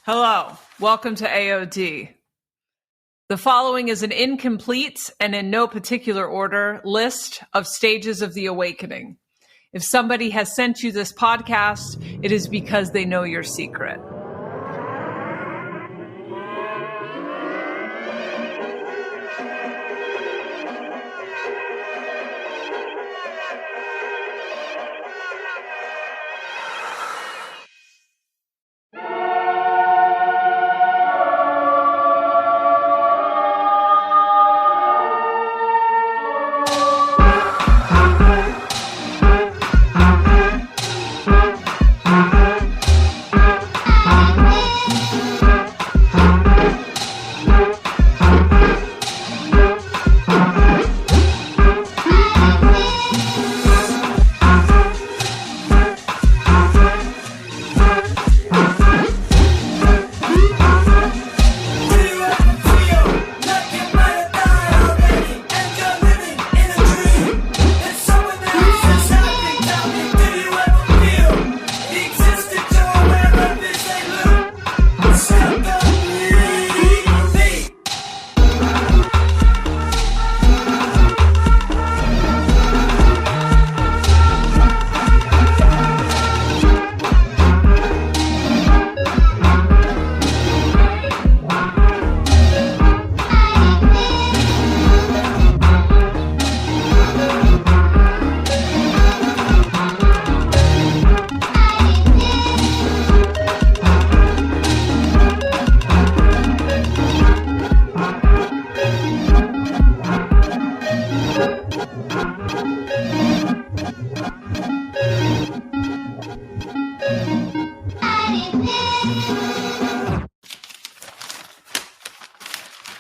Hello, welcome to AOD. The following is an incomplete and in no particular order list of stages of the awakening. If somebody has sent you this podcast, it is because they know your secret.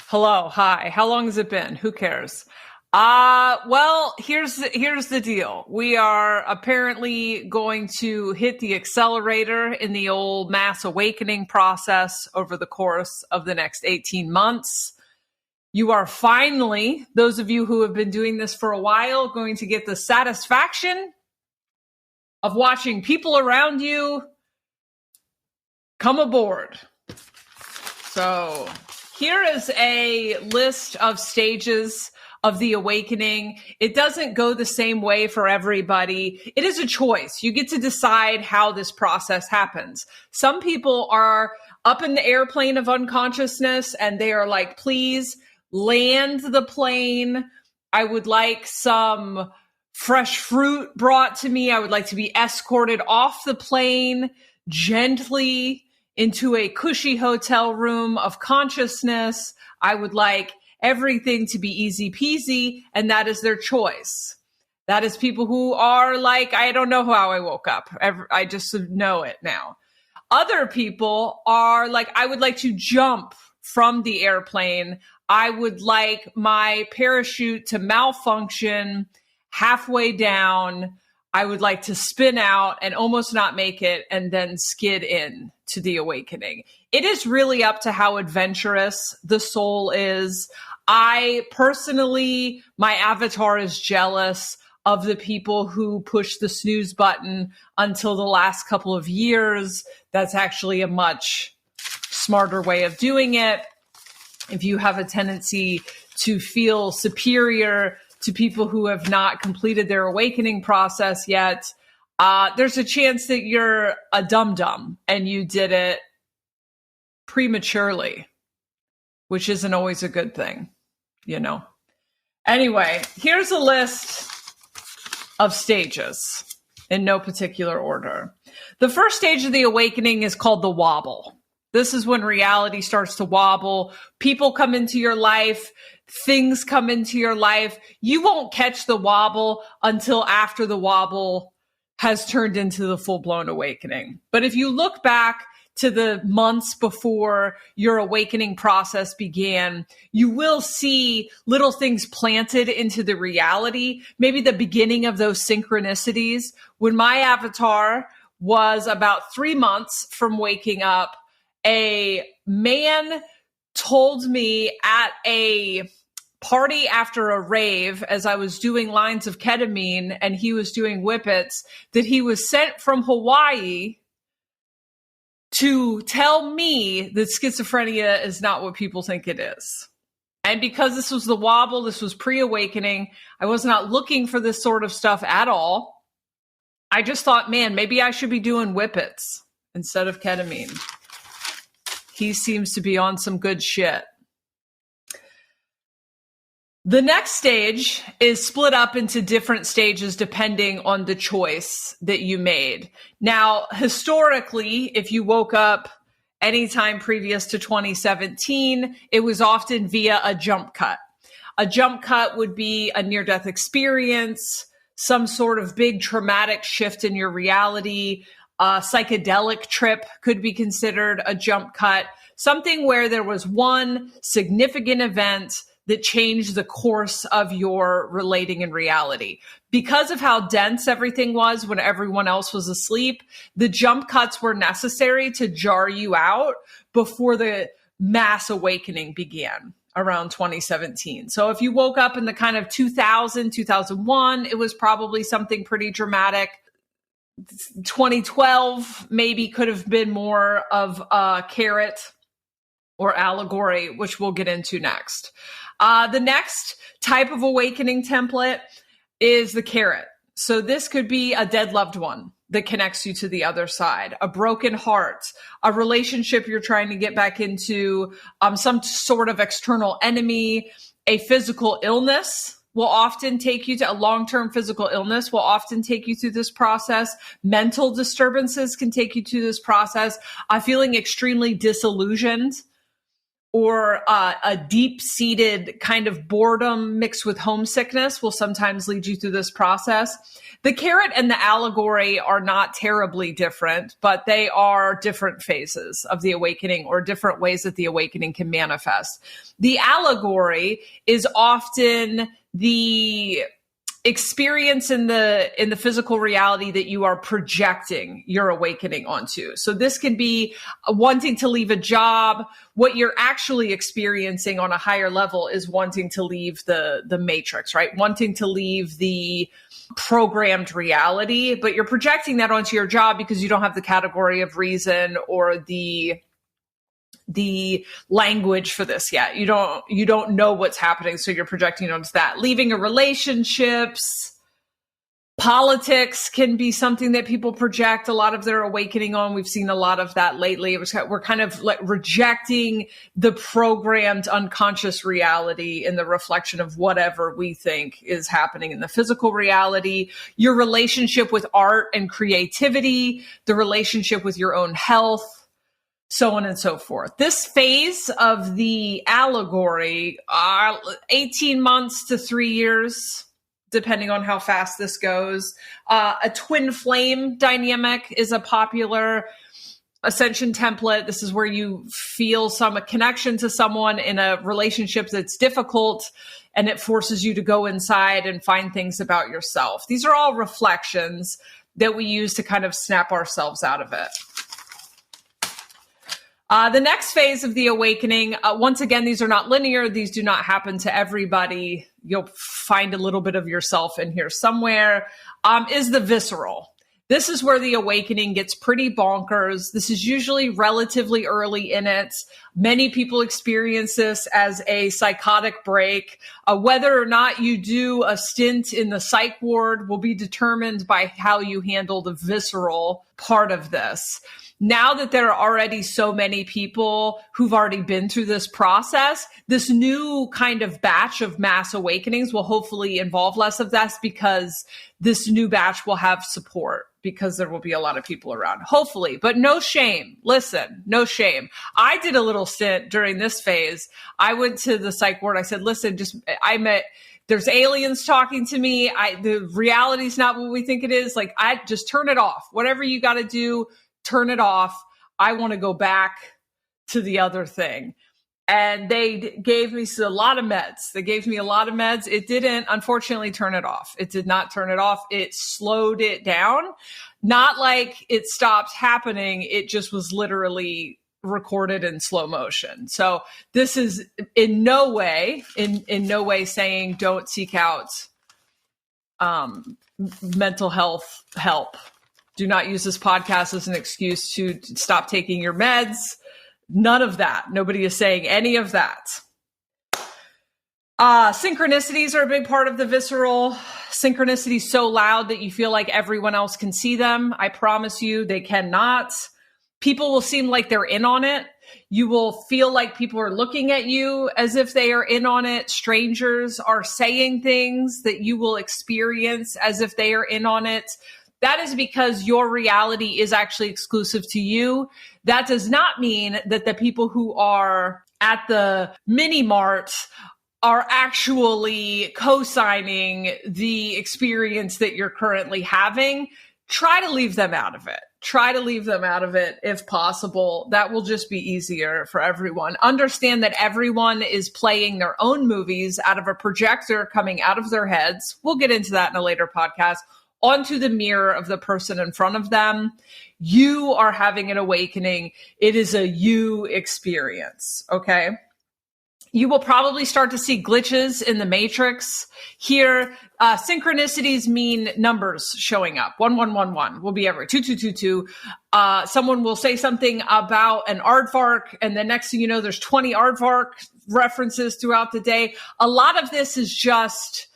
Hello, hi. How long has it been? Who cares? Well, here's the deal. We are apparently going to hit the accelerator in the old mass awakening process over the course of the next 18 months. You are finally, those of you who have been doing this for a while, going to get the satisfaction of watching people around you come aboard. So here is a list of stages of the awakening. It doesn't go the same way for everybody. It is a choice. You get to decide how this process happens. Some people are up in the airplane of unconsciousness and they are like, please land the plane. I would like some fresh fruit brought to me. I would like to be escorted off the plane gently into a cushy hotel room of consciousness. I would like everything to be easy peasy, and that is their choice. That is people who are like, I don't know how I woke up. I just know it now. Other people are like, I would like to jump from the airplane. I would like my parachute to malfunction halfway down. I would like to spin out and almost not make it and then skid in to the awakening. It is really up to how adventurous the soul is. I personally, my avatar is jealous of the people who push the snooze button until the last couple of years. That's actually a much smarter way of doing it. If you have a tendency to feel superior to people who have not completed their awakening process yet, there's a chance that you're a dum-dum and you did it prematurely, which isn't always a good thing, you know. Anyway, here's a list of stages in no particular order. The first stage of the awakening is called the wobble. This is when reality starts to wobble. People come into your life. Things come into your life. You won't catch the wobble until after the wobble has turned into the full-blown awakening. But if you look back to the months before your awakening process began, you will see little things planted into the reality, maybe the beginning of those synchronicities. When my avatar was about 3 months from waking up, a man told me at a party after a rave, as I was doing lines of ketamine and he was doing whippets, that he was sent from Hawaii to tell me that schizophrenia is not what people think it is. And because this was the wobble, this was pre-awakening, I was not looking for this sort of stuff at all. I just thought, man, maybe I should be doing whippets instead of ketamine. He seems to be on some good shit. The next stage is split up into different stages depending on the choice that you made. Now, historically, if you woke up anytime previous to 2017, it was often via a jump cut. A jump cut would be a near-death experience, some sort of big traumatic shift in your reality. A psychedelic trip could be considered a jump cut, something where there was one significant event that changed the course of your relating in reality. Because of how dense everything was when everyone else was asleep, the jump cuts were necessary to jar you out before the mass awakening began around 2017. So if you woke up in the kind of 2000, 2001, it was probably something pretty dramatic. 2012 maybe could have been more of a carrot or allegory, which we'll get into next. The next type of awakening template is the carrot. So this could be a dead loved one that connects you to the other side, a broken heart, a relationship you're trying to get back into, some sort of external enemy, a physical illness will often take you to a long-term physical illness will often take you through this process. Mental disturbances can take you to this process. Feeling extremely disillusioned, or a deep-seated kind of boredom mixed with homesickness will sometimes lead you through this process. The carrot and the allegory are not terribly different, but they are different phases of the awakening or different ways that the awakening can manifest. The allegory is often the experience in the physical reality that you are projecting your awakening onto. So this can be wanting to leave a job. What you're actually experiencing on a higher level is wanting to leave the matrix, right? Wanting to leave the programmed reality, but you're projecting that onto your job because you don't have the category of reason or the language for this yet. You don't know what's happening, so you're projecting onto that. Leaving a relationships, politics can be something that people project a lot of their awakening on. We've seen a lot of that lately. We're kind of like rejecting the programmed unconscious reality in the reflection of whatever we think is happening in the physical reality. Your relationship with art and creativity, the relationship with your own health, so on and so forth. This phase of the allegory, 18 months to 3 years, depending on how fast this goes. A twin flame dynamic is a popular ascension template. This is where you feel some connection to someone in a relationship that's difficult, and it forces you to go inside and find things about yourself. These are all reflections that we use to kind of snap ourselves out of it. The next phase of the awakening, once again, these are not linear. These do not happen to everybody. You'll find a little bit of yourself in here somewhere, is the visceral. This is where the awakening gets pretty bonkers. This is usually relatively early in it. Many people experience this as a psychotic break. Whether or not you do a stint in the psych ward will be determined by how you handle the visceral part of this. Now that there are already so many people who've already been through this process, this new kind of batch of mass awakenings will hopefully involve less of this because this new batch will have support because there will be a lot of people around, hopefully. But no shame. Listen, no shame. I did a little stint during this phase. I went to the psych ward. I said, listen, there's aliens talking to me. The reality's not what we think it is. Like, I just turn it off. Whatever you got to do, turn it off. I want to go back to the other thing. And they gave me a lot of meds. They gave me a lot of meds. It didn't, unfortunately, turn it off. It did not turn it off. It slowed it down. Not like it stopped happening. It just was literally recorded in slow motion. So this is in no way saying don't seek out mental health help. Do not use this podcast as an excuse to stop taking your meds. None of that. Nobody is saying any of that. Synchronicities are a big part of the visceral. Synchronicities so loud that you feel like everyone else can see them. I promise you they cannot. People will seem like they're in on it. You will feel like people are looking at you as if they are in on it. Strangers are saying things that you will experience as if they are in on it. That is because your reality is actually exclusive to you. That does not mean that the people who are at the mini mart are actually co-signing the experience that you're currently having. Try to leave them out of it. Try to leave them out of it if possible. That will just be easier for everyone. Understand that everyone is playing their own movies out of a projector coming out of their heads. We'll get into that in a later podcast. Onto the mirror of the person in front of them. You are having an awakening. It is a you experience, okay? You will probably start to see glitches in the matrix. Here, synchronicities mean numbers showing up. 1111 will be everywhere. 2222. Someone will say something about an aardvark, and the next thing you know, there's 20 aardvark references throughout the day. A lot of this is just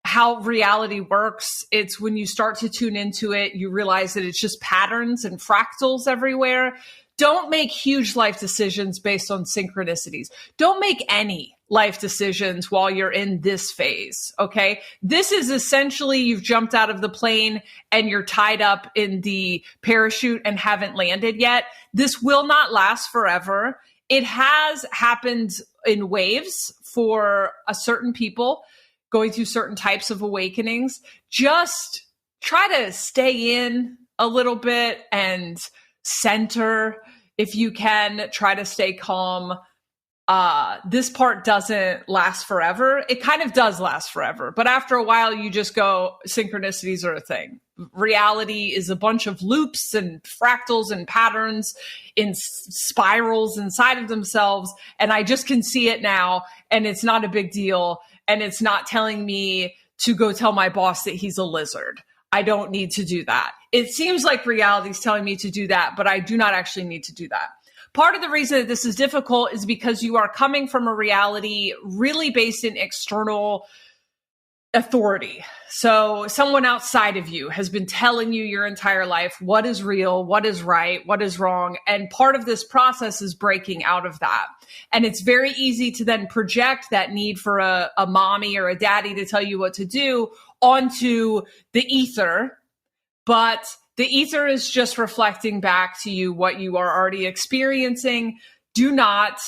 how reality works. It's when you start to tune into it, you realize that it's just patterns and fractals everywhere. Don't make huge life decisions based on synchronicities. Don't make any life decisions while you're in this phase, okay? This is essentially you've jumped out of the plane and you're tied up in the parachute and haven't landed yet. This will not last forever. It has happened in waves for a certain people going through certain types of awakenings. Just try to stay in a little bit and center if you can. Try to stay calm. This part doesn't last forever. It kind of does last forever, but after a while you just go, synchronicities are a thing. Reality is a bunch of loops and fractals and patterns in spirals inside of themselves, and I just can see it now, and it's not a big deal, and it's not telling me to go tell my boss that he's a lizard. I don't need to do that. It seems like reality is telling me to do that, but I do not actually need to do that. Part of the reason that this is difficult is because you are coming from a reality really based in external authority. So someone outside of you has been telling you your entire life what is real, what is right, what is wrong. And part of this process is breaking out of that. And it's very easy to then project that need for a mommy or a daddy to tell you what to do onto the ether. But the ether is just reflecting back to you what you are already experiencing. Do not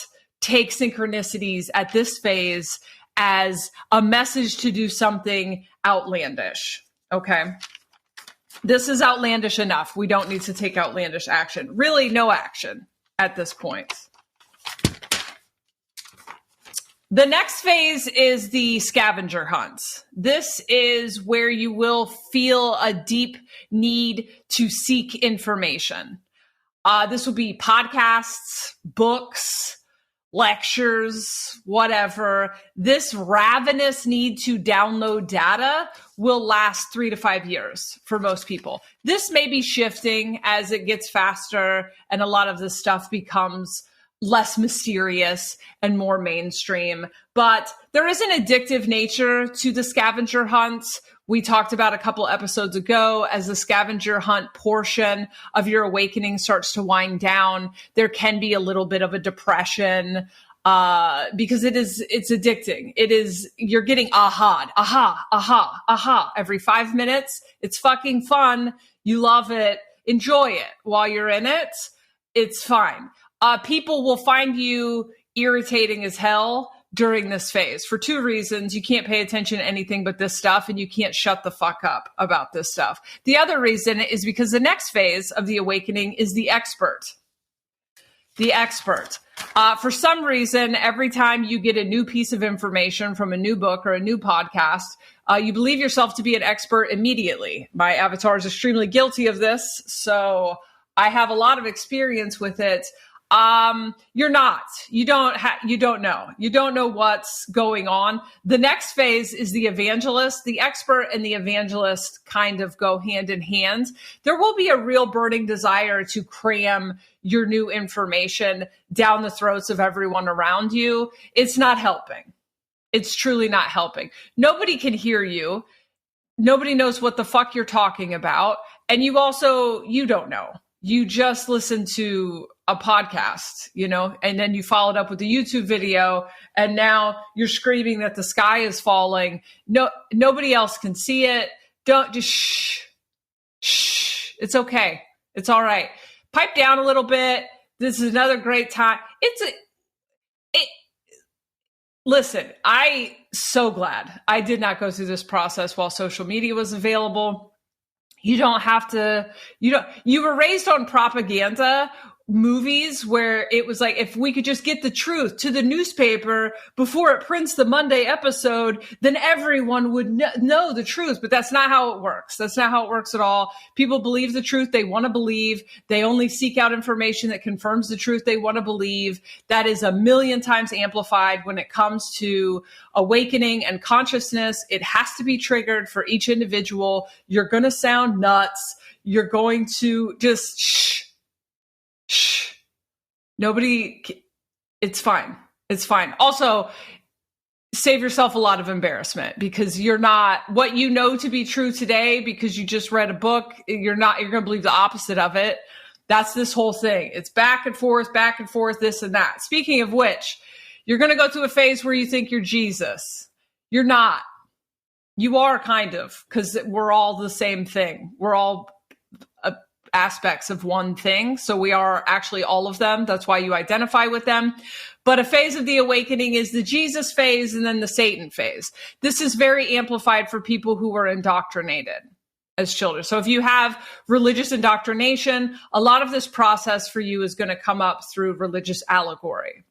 take synchronicities at this phase as a message to do something outlandish, okay? This is outlandish enough. We don't need to take outlandish action. Really, no action at this point. The next phase is the scavenger hunt. This is where you will feel a deep need to seek information. This will be podcasts, books, lectures, whatever. This ravenous need to download data will last 3 to 5 years for most people. This may be shifting as it gets faster and a lot of this stuff becomes less mysterious and more mainstream. But there is an addictive nature to the scavenger hunt. We talked about a couple episodes ago, as the scavenger hunt portion of your awakening starts to wind down, there can be a little bit of a depression because it's addicting. You're getting aha every 5 minutes. It's fucking fun. You love it. Enjoy it while you're in it. It's fine. People will find you irritating as hell during this phase for 2 reasons. You can't pay attention to anything but this stuff, and you can't shut the fuck up about this stuff. The other reason is because the next phase of the awakening is the expert. The expert. For some reason, every time you get a new piece of information from a new book or a new podcast, you believe yourself to be an expert immediately. My avatar is extremely guilty of this, so I have a lot of experience with it. You're not. You don't know. You don't know what's going on. The next phase is the evangelist. The expert and the evangelist kind of go hand in hand. There will be a real burning desire to cram your new information down the throats of everyone around you. It's not helping. It's truly not helping. Nobody can hear you. Nobody knows what the fuck you're talking about. And you don't know. You just listen to a podcast, and then you followed up with a YouTube video, and now you're screaming that the sky is falling. No, nobody else can see it. Don't just shh. It's okay. It's all right. Pipe down a little bit. This is another great time. Listen, I so glad I did not go through this process while social media was available. You don't have to, you were raised on propaganda movies where it was like, if we could just get the truth to the newspaper before it prints the Monday episode, then everyone would know the truth. But that's not how it works. That's not how it works at all. People believe the truth they want to believe. They only seek out information that confirms the truth they want to believe. That is a million times amplified when it comes to awakening and consciousness. It has to be triggered for each individual. You're going to sound nuts. You're going to just shh. Nobody, it's fine. It's fine. Also, save yourself a lot of embarrassment because you're not what you know to be true today because you just read a book. You're going to believe the opposite of it. That's this whole thing. It's back and forth, this and that. Speaking of which, you're going to go through a phase where you think you're Jesus. You're not. You are kind of, because we're all the same thing. We're all aspects of one thing. So we are actually all of them. That's why you identify with them. But a phase of the awakening is the Jesus phase and then the Satan phase. This is very amplified for people who were indoctrinated as children. So if you have religious indoctrination, a lot of this process for you is going to come up through religious allegory.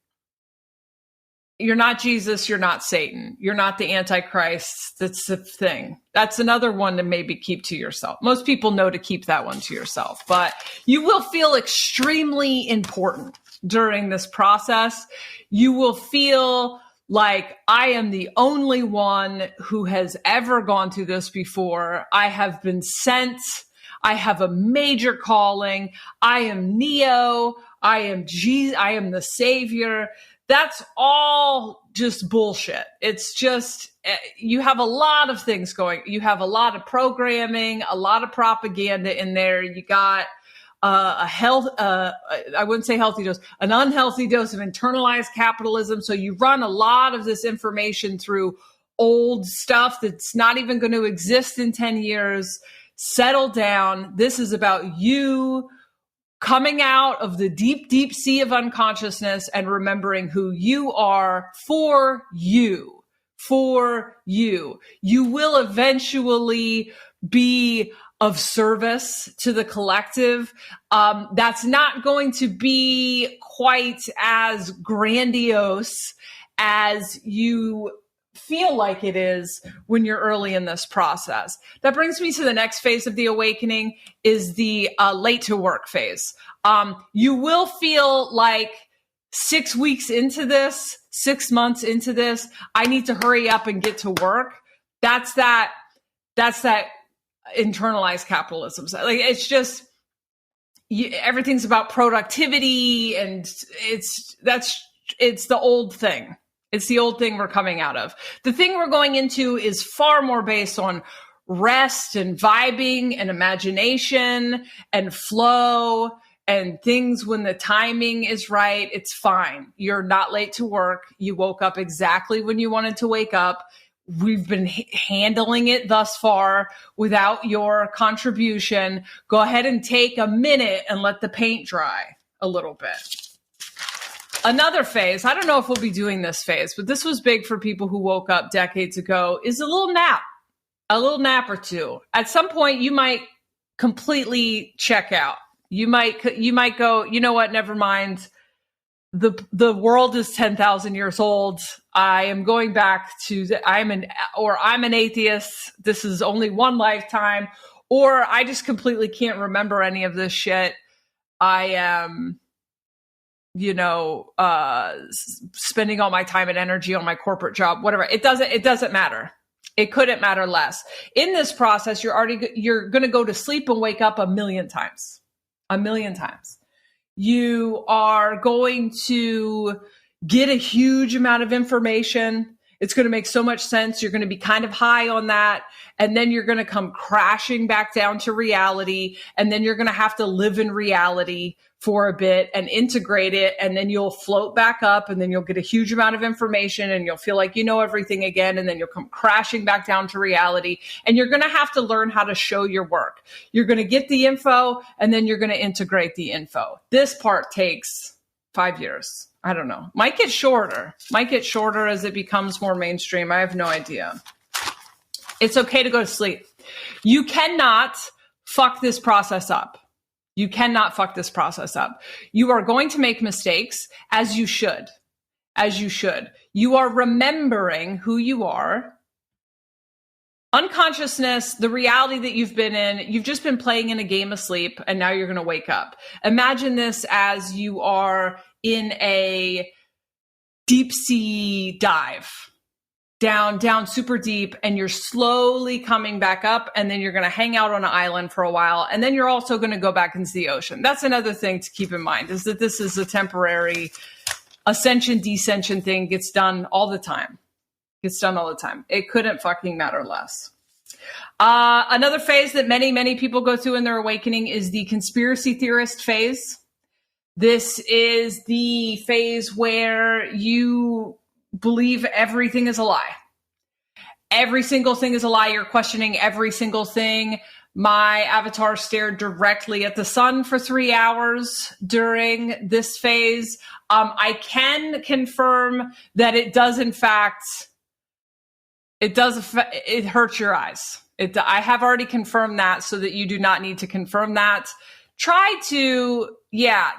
You're not Jesus. You're not Satan. You're not the Antichrist. That's the thing. That's another one to maybe keep to yourself. Most people know to keep that one to yourself, but you will feel extremely important during this process. You will feel like I am the only one who has ever gone through this before. I have been sent. I have a major calling. I am Neo. I am Jesus. I am the savior. That's all just bullshit. It's just, you have a lot of things going. You have a lot of programming, a lot of propaganda in there. You got I wouldn't say healthy dose, an unhealthy dose of internalized capitalism. So you run a lot of this information through old stuff that's not even going to exist in 10 years. Settle down. This is about you coming out of the deep, deep sea of unconsciousness and remembering who you are for you. For you. You will eventually be of service to the collective. That's not going to be quite as grandiose as you feel like it is when you're early in this process. That brings me to the next phase of the awakening is the late to work phase. You will feel like 6 weeks into this, 6 months into this, I need to hurry up and get to work. That's that internalized capitalism. Like it's just, everything's about productivity and it's the old thing. It's the old thing we're coming out of. The thing we're going into is far more based on rest and vibing and imagination and flow and things when the timing is right. It's fine. You're not late to work. You woke up exactly when you wanted to wake up. We've been handling it thus far without your contribution. Go ahead and take a minute and let the paint dry a little bit. Another phase, I don't know if we'll be doing this phase, but this was big for people who woke up decades ago, is a little nap or two. At some point, you might completely check out. You might go, you know what, never mind. The world is 10,000 years old. I am going back to, I'm an atheist. This is only one lifetime. Or I just completely can't remember any of this shit. spending all my time and energy on my corporate job, whatever. It doesn't matter. It couldn't matter less. In this process, you're going to go to sleep and wake up a million times. You are going to get a huge amount of information. It's going to make so much sense. You're going to be kind of high on that. And then you're going to come crashing back down to reality. And then you're going to have to live in reality for a bit and integrate it. And then you'll float back up, and then you'll get a huge amount of information, and you'll feel like you know everything again. And then you'll come crashing back down to reality. And you're going to have to learn how to show your work. You're going to get the info, and then you're going to integrate the info. This part takes 5 years. I don't know. Might get shorter as it becomes more mainstream. I have no idea. It's okay to go to sleep. You cannot fuck this process up. You are going to make mistakes, as you should. You are remembering who you are. Unconsciousness, the reality that you've been in, you've just been playing in a game of sleep, and now you're going to wake up. Imagine this as you are in a deep sea dive, down super deep, and you're slowly coming back up, and then you're going to hang out on an island for a while, and then you're also going to go back into the ocean. That's another thing to keep in mind, is that this is a temporary ascension, descension thing. Gets done all the time. It couldn't fucking matter less. Another phase that many people go through in their awakening is the conspiracy theorist phase. This is the phase where you believe everything is a lie. Every single thing is a lie. You're questioning every single thing. My avatar stared directly at the sun for 3 hours during this phase. I can confirm that it does, in fact, it hurts your eyes. I have already confirmed that, so that you do not need to confirm that. Try to,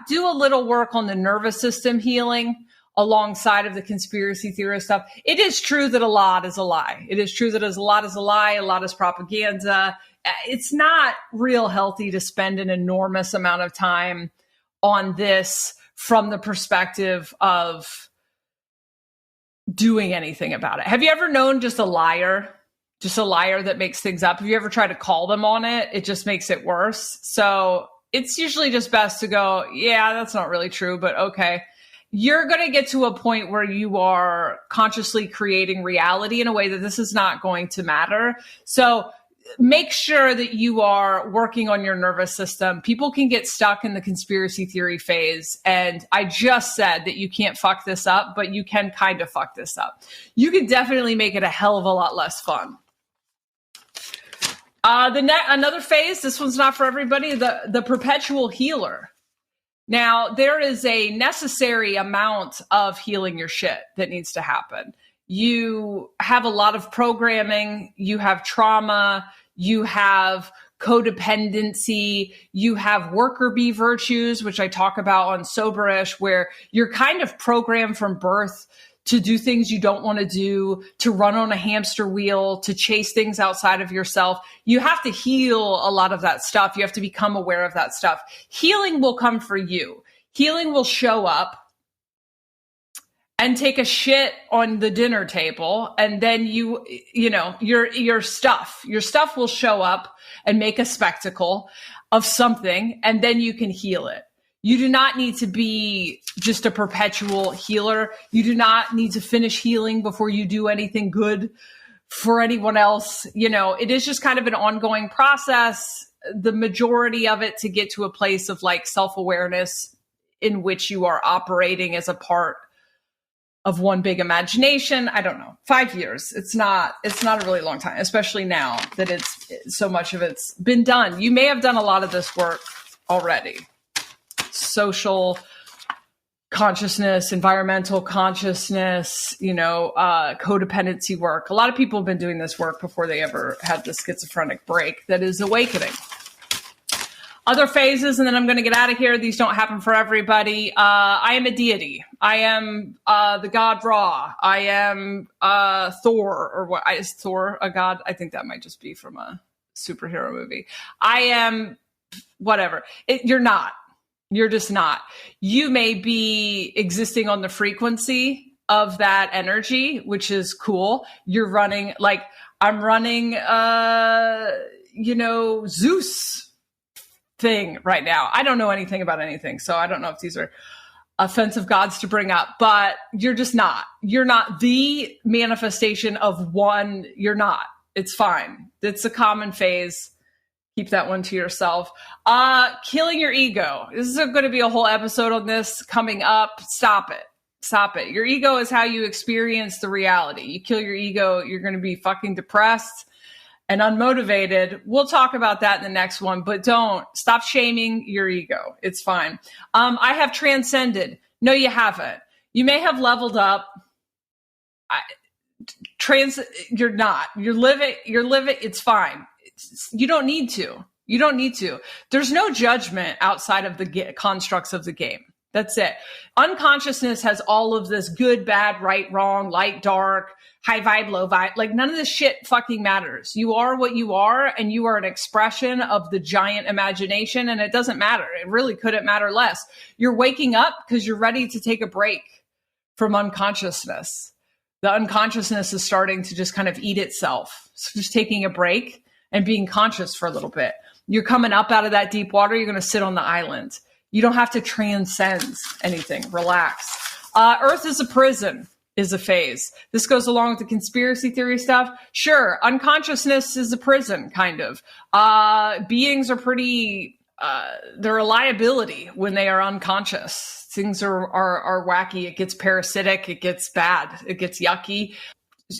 do a little work on the nervous system healing alongside of the conspiracy theorist stuff. It is true that a lot is a lie. A lot is propaganda. It's not real healthy to spend an enormous amount of time on this from the perspective of doing anything about it. Have you ever known just a liar that makes things up? Have you ever tried to call them on it? It just makes it worse. So it's usually just best to go, that's not really true, but okay. You're going to get to a point where you are consciously creating reality in a way that this is not going to matter. So make sure that you are working on your nervous system. People can get stuck in the conspiracy theory phase. And I just said that you can't fuck this up, but you can kind of fuck this up. You can definitely make it a hell of a lot less fun. Another phase, this one's not for everybody, the perpetual healer. Now, there is a necessary amount of healing your shit that needs to happen. You have a lot of programming, you have trauma, you have codependency, you have worker bee virtues, which I talk about on Soberish, where you're kind of programmed from birth to do things you don't want to do, to run on a hamster wheel, to chase things outside of yourself. You have to heal a lot of that stuff. You have to become aware of that stuff. Healing will come for you. Healing will show up and take a shit on the dinner table. And then your stuff will show up and make a spectacle of something. And then you can heal it. You do not need to be just a perpetual healer. You do not need to finish healing before you do anything good for anyone else. It is just kind of an ongoing process. The majority of it to get to a place of like self-awareness in which you are operating as a part of one big imagination. I don't know, 5 years. It's not a really long time, especially now that it's so much of it's been done. You may have done a lot of this work already. Social consciousness, environmental consciousness, codependency work. A lot of people have been doing this work before they ever had the schizophrenic break that is awakening. Other phases, and then I'm going to get out of here. These don't happen for everybody. I am a deity. I am the god Ra. I am Thor, or what? Is Thor a god? I think that might just be from a superhero movie. I am whatever. You're not. You're just not. You may be existing on the frequency of that energy, which is cool. You're running, like, I'm running, Zeus thing right now. I don't know anything about anything, so I don't know if these are offensive gods to bring up, but you're just not. You're not the manifestation of one. You're not. It's fine. It's a common phase. Keep that one to yourself. Killing your ego. This is going to be a whole episode on this coming up. Stop it. Stop it. Your ego is how you experience the reality. You kill your ego, you're going to be fucking depressed and unmotivated. We'll talk about that in the next one, but don't stop shaming your ego. It's fine. I have transcended. No, you haven't. You may have leveled up. You're not. You're living. It's fine. You don't need to. You don't need to. There's no judgment outside of the constructs of the game. That's it. Unconsciousness has all of this good, bad, right, wrong, light, dark, high vibe, low vibe. Like, none of this shit fucking matters. You are what you are, and you are an expression of the giant imagination, and it doesn't matter. It really couldn't matter less. You're waking up because you're ready to take a break from unconsciousness. The unconsciousness is starting to just kind of eat itself. So just taking a break and being conscious for a little bit. You're coming up out of that deep water. You're going to sit on the island. You don't have to transcend anything. Relax. Earth is a prison is a phase. This goes along with the conspiracy theory stuff. Sure, unconsciousness is a prison, kind of. Beings are pretty, they're a liability when they are unconscious. Things are wacky. It gets parasitic. It gets bad. It gets yucky.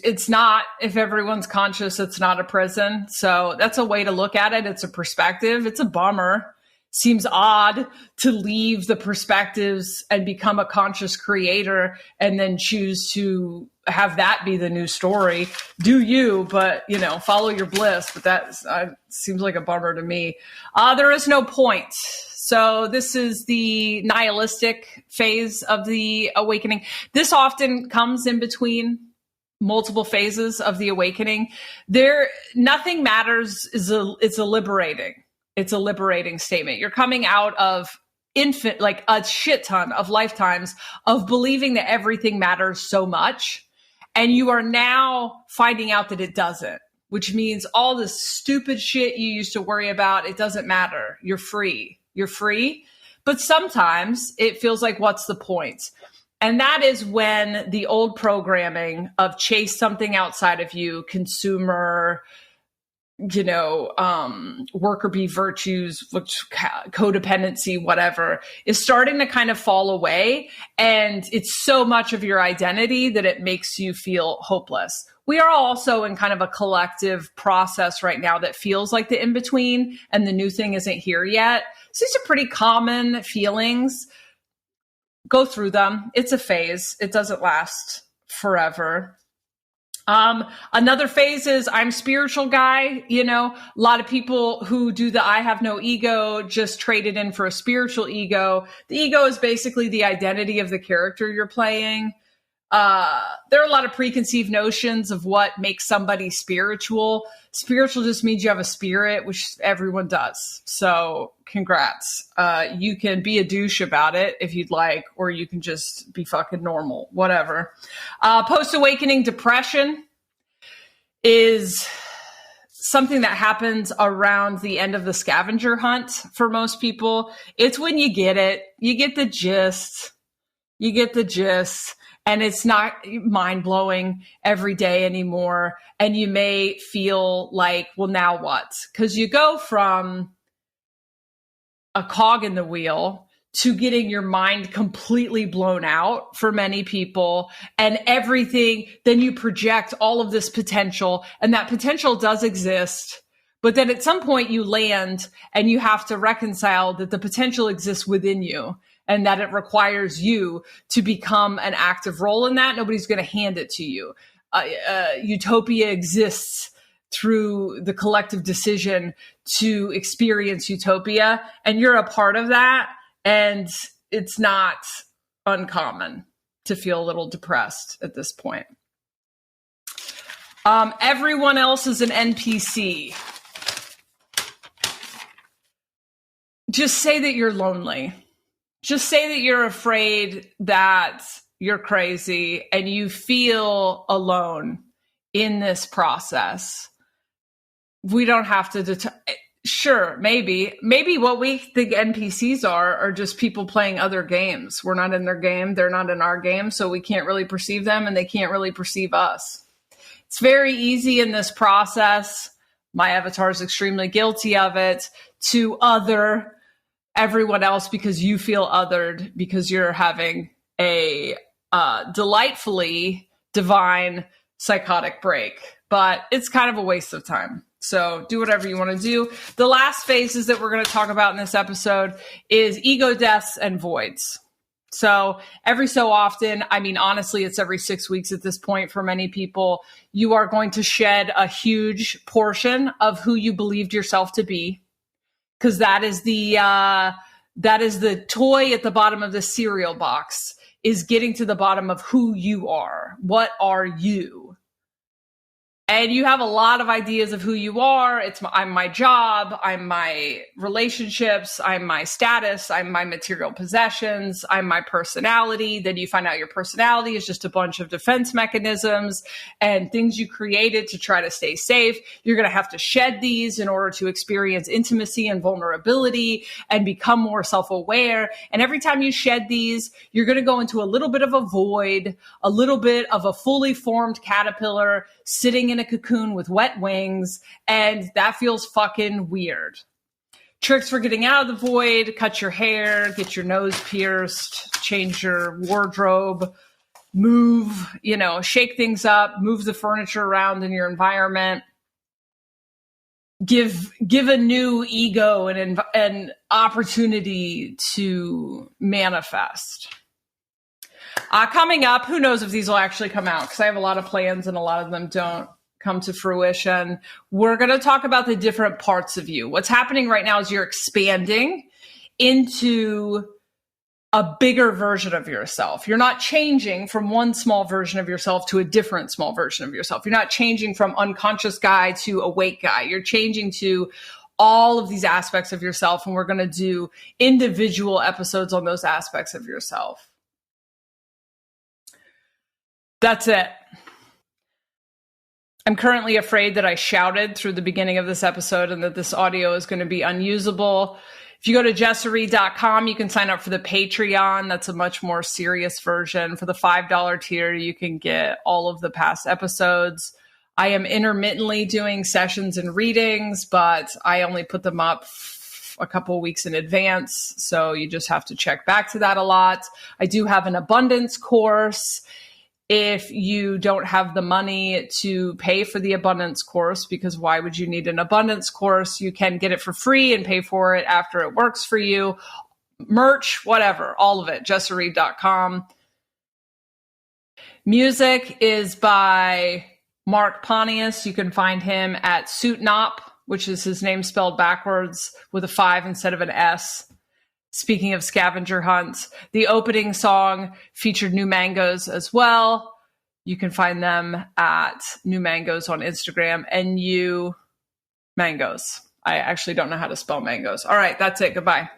It's not, if everyone's conscious, it's not a prison. So that's a way to look at it. It's a perspective. It's a bummer. Seems odd to leave the perspectives and become a conscious creator and then choose to have that be the new story. Do you, but, follow your bliss. But that seems like a bummer to me. There is no point. So this is the nihilistic phase of the awakening. This often comes in between multiple phases of the awakening. Nothing matters. It's a liberating. It's a liberating statement. You're coming out of like a shit ton of lifetimes of believing that everything matters so much. And you are now finding out that it doesn't, which means all this stupid shit you used to worry about, it doesn't matter. You're free. You're free. But sometimes it feels like, what's the point? And that is when the old programming of chase something outside of you, consumer, worker bee virtues, which codependency, whatever, is starting to kind of fall away. And it's so much of your identity that it makes you feel hopeless. We are also in kind of a collective process right now that feels like the in-between and the new thing isn't here yet. So these are pretty common feelings. Go through them. It's a phase. It doesn't last forever. Another phase is I'm spiritual guy. A lot of people who do the I have no ego just trade it in for a spiritual ego. The ego is basically the identity of the character you're playing. There are a lot of preconceived notions of what makes somebody spiritual. Spiritual just means you have a spirit, which everyone does. So congrats. You can be a douche about it if you'd like, or you can just be fucking normal, whatever. Post-awakening depression is something that happens around the end of the scavenger hunt for most people. It's when you get it. You get the gist. And it's not mind-blowing every day anymore. And you may feel like, well, now what? Because you go from a cog in the wheel to getting your mind completely blown out for many people and everything. Then you project all of this potential, and that potential does exist. But then at some point you land and you have to reconcile that the potential exists within you, and that it requires you to become an active role in that. Nobody's going to hand it to you. Utopia exists through the collective decision to experience utopia, and you're a part of that. And it's not uncommon to feel a little depressed at this point. Everyone else is an NPC. Just say that you're lonely. just say that you're afraid that you're crazy and you feel alone in this process. We don't have to sure, maybe what we think NPCs are just people playing other games. We're not in their game, they're not in our game, so we can't really perceive them and they can't really perceive us. It's very easy in this process. My avatar is extremely guilty of it, to other everyone else because you feel othered, because you're having a delightfully divine psychotic break. But it's kind of a waste of time. So do whatever you want to do. The last phases that we're going to talk about in this episode is ego deaths and voids. So every so often, I mean, honestly, it's every 6 weeks at this point for many people, you are going to shed a huge portion of who you believed yourself to be. Because that is the toy at the bottom of the cereal box, is getting to the bottom of who you are. What are you? And you have a lot of ideas of who you are. I'm my job, I'm my relationships, I'm my status, I'm my material possessions, I'm my personality. Then you find out your personality is just a bunch of defense mechanisms and things you created to try to stay safe. You're going to have to shed these in order to experience intimacy and vulnerability and become more self-aware. And every time you shed these, you're going to go into a little bit of a void, a little bit of a fully formed caterpillar sitting in a cocoon with wet wings, and that feels fucking weird. Tricks for getting out of the void: cut your hair, get your nose pierced, change your wardrobe, move, shake things up, move the furniture around in your environment, give a new ego an opportunity to manifest. Coming up, who knows if these will actually come out, because I have a lot of plans and a lot of them don't come to fruition. We're going to talk about the different parts of you. What's happening right now is you're expanding into a bigger version of yourself. You're not changing from one small version of yourself to a different small version of yourself. You're not changing from unconscious guy to awake guy. You're changing to all of these aspects of yourself, and we're going to do individual episodes on those aspects of yourself. That's it. I'm currently afraid that I shouted through the beginning of this episode and that this audio is going to be unusable. If you go to jessereed.com, you can sign up for the Patreon. That's a much more serious version. For the $5 tier, you can get all of the past episodes. I am intermittently doing sessions and readings, but I only put them up a couple of weeks in advance. So you just have to check back to that a lot. I do have an abundance course. If you don't have the money to pay for the abundance course, because why would you need an abundance course? You can get it for free and pay for it after it works for you. Merch, whatever, all of it, jessereed.com. Music is by Mark Pontius. You can find him at Suitnop, which is his name spelled backwards with a 5 instead of an S. Speaking of scavenger hunts, the opening song featured New Mangoes as well. You can find them at New Mangoes on Instagram. NU Mangoes. I actually don't know how to spell mangoes. All right, that's it. Goodbye.